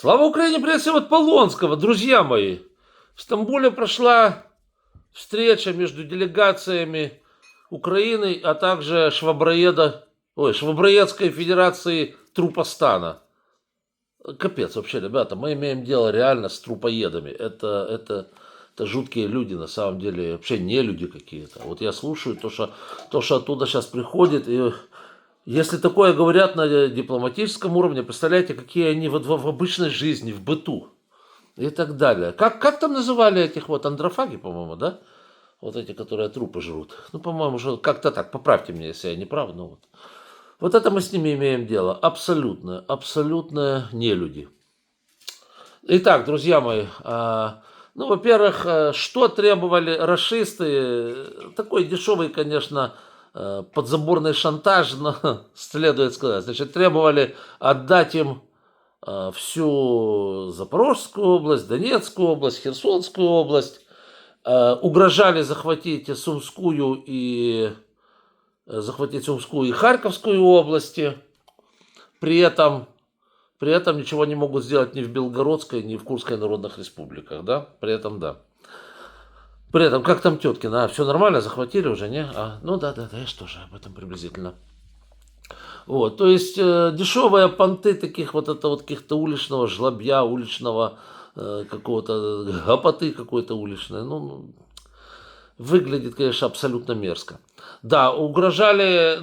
Слава Украине, привет всем от Полонского, друзья мои. В Стамбуле прошла встреча между делегациями Украины, а также Шваброедской Федерации Трупостана. Капец вообще, ребята, мы имеем дело реально с трупоедами. Это жуткие люди, на самом деле, вообще не люди какие-то. Вот я слушаю то, что оттуда сейчас приходит, и если такое говорят на дипломатическом уровне, представляете, какие они в обычной жизни, в быту и так далее. Как там называли этих вот андрофаги, по-моему, да? Вот эти, которые трупы жрут. Ну, по-моему, уже как-то так, поправьте меня, если я не прав. Ну, вот это мы с ними имеем дело. Абсолютно нелюди. Итак, друзья мои, ну, во-первых, что требовали рашисты? Такой дешевый, конечно, подзаборный шантаж, но следует сказать. Значит, требовали отдать им всю Запорожскую область, Донецкую область, Херсонскую область. Угрожали захватить Сумскую и Харьковскую области. При этом ничего не могут сделать ни в Белгородской, ни в Курской народных республиках, да? При этом, как там Теткина? Все нормально, захватили уже, не? Ну да, я же тоже об этом приблизительно. Вот, то есть дешевые понты таких вот каких-то уличного жлобья, уличного какого-то гопоты какой-то уличной, выглядит, конечно, абсолютно мерзко. Да, угрожали,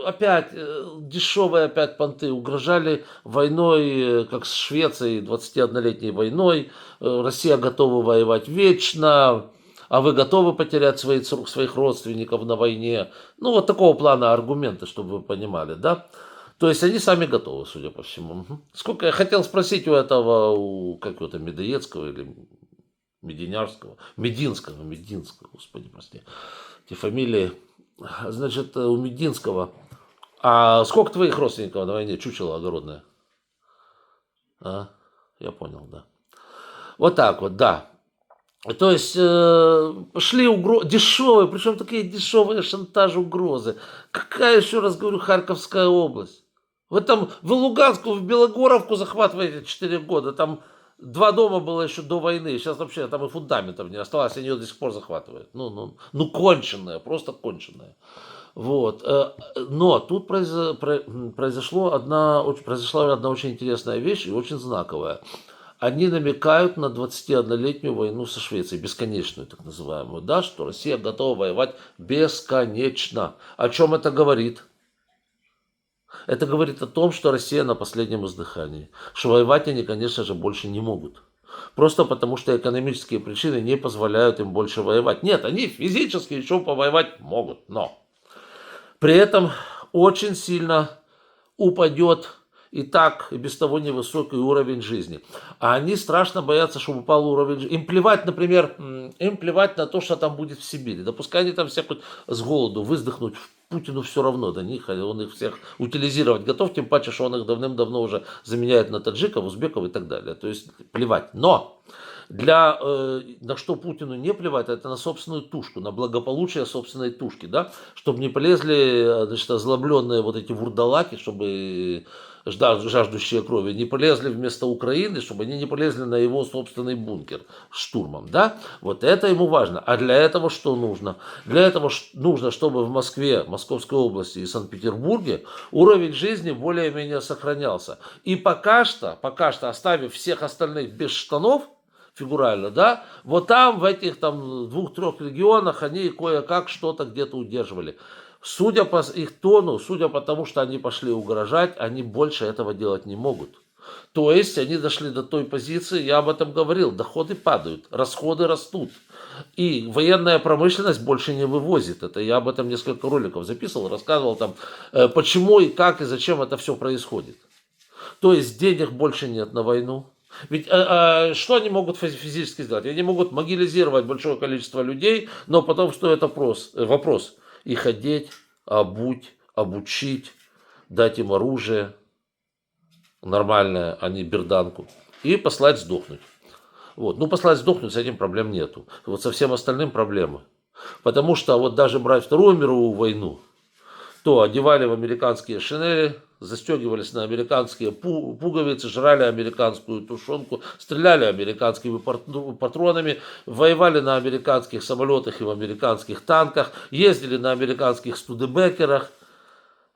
опять дешевые опять понты, угрожали войной, как с Швецией, 21-летней войной. Россия готова воевать вечно, а вы готовы потерять своих родственников на войне. Ну, вот такого плана аргументы, чтобы вы понимали, да? То есть они сами готовы, судя по всему. Сколько я хотел спросить как его-то, Медоедского или Мединского, господи, прости, эти фамилии. Значит, у Мединского. А сколько твоих родственников на войне? Чучело огородное. Я понял, да. Вот так вот, да. То есть шли дешевые, причем такие дешевые шантажи, угрозы. Какая, еще раз говорю, Харьковская область? Вы Луганску, в Белогоровку захватываете 4 года. Там 2 дома было еще до войны. Сейчас вообще там и фундаментов не осталось, они ее до сих пор захватывают. Конченая, просто конченая. Вот. Но тут произошла одна очень интересная вещь и очень знаковая. Они намекают на 21-летнюю войну со Швецией, бесконечную так называемую, да, что Россия готова воевать бесконечно. О чем это говорит? Это говорит о том, что Россия на последнем издыхании. Что воевать они, конечно же, больше не могут. Просто потому, что экономические причины не позволяют им больше воевать. Нет, они физически еще повоевать могут, но при этом очень сильно упадет и так, и без того невысокий уровень жизни. А они страшно боятся, чтобы упал уровень жизни. Им плевать, например, на то, что там будет в Сибири. Да пускай они там все хоть с голоду выздохнуть, Путину все равно до них, он их всех утилизировать готов, тем паче, что он их давным-давно уже заменяет на таджиков, узбеков и так далее. То есть плевать. Но на что Путину не плевать, это на собственную тушку, на благополучие собственной тушки, да, чтобы не полезли, значит, озлобленные вот эти вурдалаки, чтобы жаждущие крови, не полезли вместо Украины, чтобы они не полезли на его собственный бункер штурмом, да, вот это ему важно. А для этого что нужно? Для этого нужно, чтобы в Москве, Московской области и Санкт-Петербурге уровень жизни более-менее сохранялся. И пока что, оставив всех остальных без штанов, фигурально, да, вот там, в этих 2-3 регионах они кое-как что-то где-то удерживали. Судя по их тону, судя по тому, что они пошли угрожать, они больше этого делать не могут. То есть они дошли до той позиции, я об этом говорил, доходы падают, расходы растут. И военная промышленность больше не вывозит. Это я об этом несколько роликов записывал, рассказывал почему и как и зачем это все происходит. То есть денег больше нет на войну. Ведь что они могут физически сделать? Они могут могилизировать большое количество людей, но потом стоит вопрос. Их одеть, обучить, дать им оружие нормальное, а не берданку, и послать сдохнуть. Вот. Послать сдохнуть, с этим проблем нету. Вот со всем остальным проблемы. Потому что вот даже брать Вторую мировую войну, то одевали в американские шинели, застегивались на американские пуговицы, жрали американскую тушенку, стреляли американскими патронами, воевали на американских самолетах и в американских танках, ездили на американских студебекерах,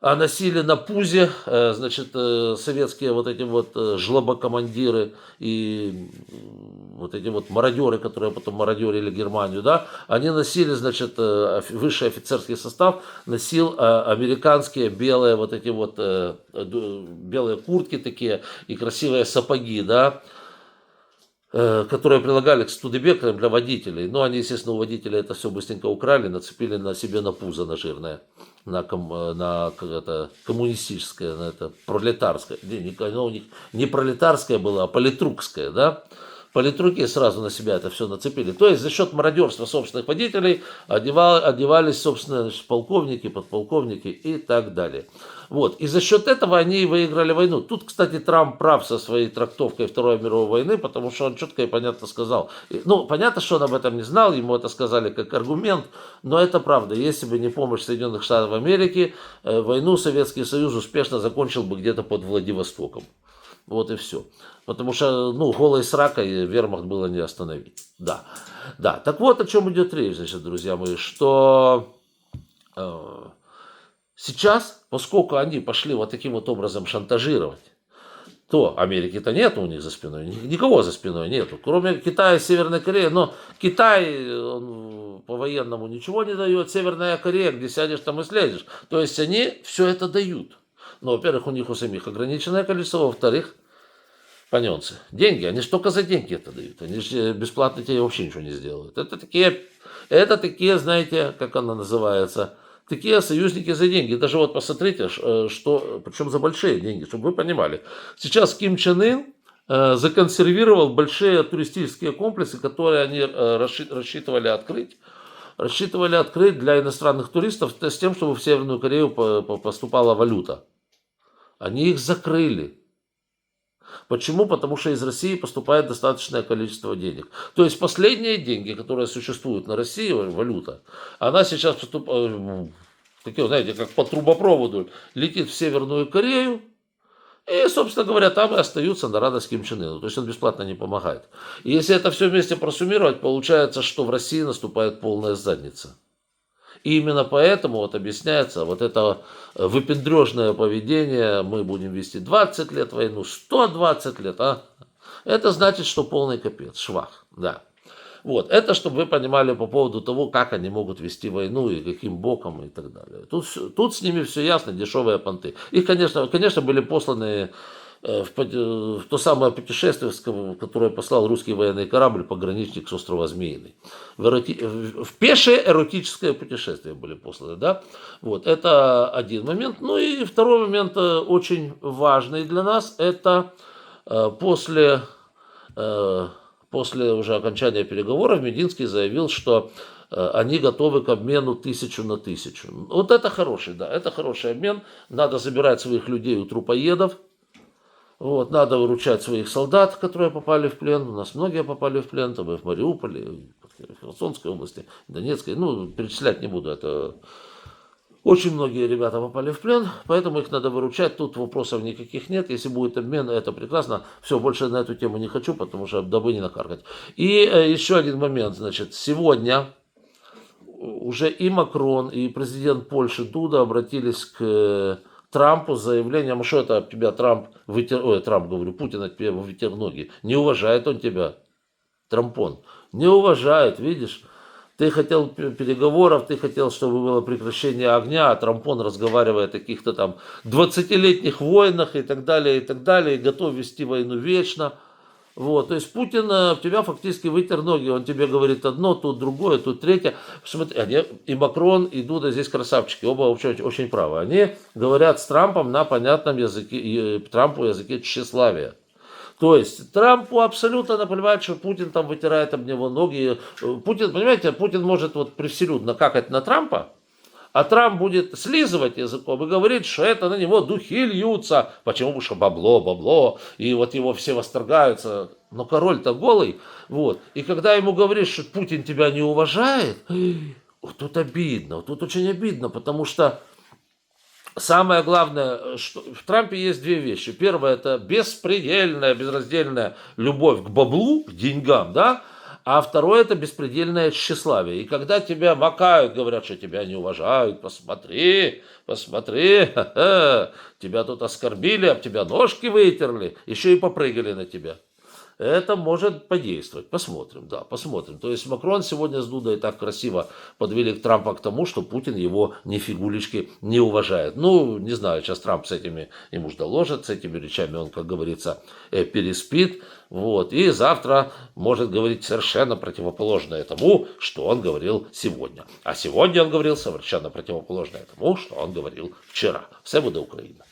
а носили на пузе, значит, советские вот эти вот жлобокомандиры и вот эти вот мародеры, которые потом мародерили Германию, да, они носили, значит, высший офицерский состав носил американские белые вот эти вот белые куртки такие и красивые сапоги, да, которые прилагали к студебекерам для водителей. Но они, естественно, у водителей это все быстренько украли, нацепили на себе на пузо на жирное, на коммунистическое, на это пролетарское. Оно у них не пролетарское было, а политрукское, да. Политруки сразу на себя это все нацепили. То есть за счет мародерства собственных водителей одевались, собственно, полковники, подполковники и так далее. Вот. И за счет этого они и выиграли войну. Тут, кстати, Трамп прав со своей трактовкой Второй мировой войны, потому что он четко и понятно сказал. Ну, понятно, что он об этом не знал, ему это сказали как аргумент, но это правда. Если бы не помощь Соединенных Штатов Америки, войну Советский Союз успешно закончил бы где-то под Владивостоком. Вот и все. Потому что, ну, голой сракой вермахт было не остановить. Да, да. Так вот, о чем идет речь, значит, друзья мои, что сейчас, поскольку они пошли вот таким вот образом шантажировать, то Америки-то нет у них за спиной, никого за спиной нету, кроме Китая и Северной Кореи. Но Китай по-военному ничего не дает, Северная Корея, где сядешь, там и слезешь. То есть они все это дают. Но, во-первых, у них у самих ограниченное количество, во-вторых, паненцы, деньги, они же только за деньги это дают, они же бесплатно тебе вообще ничего не сделают. Это такие, знаете, как она называется, такие союзники за деньги. Даже вот посмотрите, что, причем за большие деньги, чтобы вы понимали. Сейчас Ким Чен Ын законсервировал большие туристические комплексы, которые они рассчитывали открыть для иностранных туристов с тем, чтобы в Северную Корею поступала валюта. Они их закрыли. Почему? Потому что из России поступает достаточное количество денег. То есть последние деньги, которые существуют на России, валюта, она сейчас поступает, знаете, как по трубопроводу, летит в Северную Корею, и, собственно говоря, там и остаются на радость Ким Чен Ыну. То есть он бесплатно не помогает. И если это все вместе просуммировать, получается, что в России наступает полная задница. И именно поэтому вот объясняется вот это выпендрежное поведение, мы будем вести 20 лет войну, 120 лет, а? Это значит, что полный капец, швах, да. Вот, это чтобы вы понимали по поводу того, как они могут вести войну и каким боком и так далее. Тут с ними все ясно, дешевые понты. Их, конечно, были посланы в то самое путешествие, которое послал русский военный корабль «Пограничник» с острова Змеиный. В пешее эротическое путешествие были посланы. Да? Вот, это один момент. Ну и второй момент, очень важный для нас, это после уже окончания переговоров Мединский заявил, что они готовы к обмену 1000 на 1000. Вот это хороший, да, это хороший обмен. Надо забирать своих людей у трупоедов. Вот, надо выручать своих солдат, которые попали в плен. У нас многие попали в плен, там и в Мариуполе, и в Херсонской области, Донецкой. Ну, перечислять не буду, это очень многие ребята попали в плен, поэтому их надо выручать. Тут вопросов никаких нет. Если будет обмен, это прекрасно. Все, больше на эту тему не хочу, потому что дабы не накаркать. И еще один момент, значит, сегодня уже и Макрон, и президент Польши Дуда обратились к Трампу с заявлением, что это тебя Путин от тебя вытер ноги. Не уважает он тебя, Трампон. Не уважает, видишь. Ты хотел переговоров, ты хотел, чтобы было прекращение огня, а Трампон разговаривает о каких-то там 20-летних войнах и так далее, и готов вести войну вечно. Вот, то есть Путин в тебя фактически вытер ноги, он тебе говорит одно, тут другое, тут третье. Смотри, и Макрон, и Дуда здесь красавчики, оба очень правы. Они говорят с Трампом на понятном языке, Трампу языке тщеславия. То есть Трампу абсолютно наплевать, что Путин там вытирает об него ноги. Путин, понимаете, Путин может вот превселюдно какать на Трампа, а Трамп будет слизывать языком и говорить, что это на него духи льются. Почему? Потому что бабло. И вот его все восторгаются. Но король-то голый. Вот. И когда ему говоришь, что Путин тебя не уважает, вот тут обидно. Вот тут очень обидно, потому что Самое главное, что в Трампе есть две вещи. Первое — это беспредельная, безраздельная любовь к баблу, к деньгам, да, а второе — это беспредельное тщеславие. И когда тебя макают, говорят, что тебя не уважают, посмотри, посмотри, ха-ха, тебя тут оскорбили, об тебя ножки вытерли, еще и попрыгали на тебя. Это может подействовать. Посмотрим, да, посмотрим. То есть Макрон сегодня с Дудой так красиво подвели к Трампа к тому, что Путин его ни фигулечки не уважает. Ну, не знаю, сейчас Трамп с этими, ему ж доложит, с этими речами он, как говорится, переспит. Вот, и завтра может говорить совершенно противоположное тому, что он говорил сегодня. А сегодня он говорил совершенно противоположное тому, что он говорил вчера. Все буде Україна.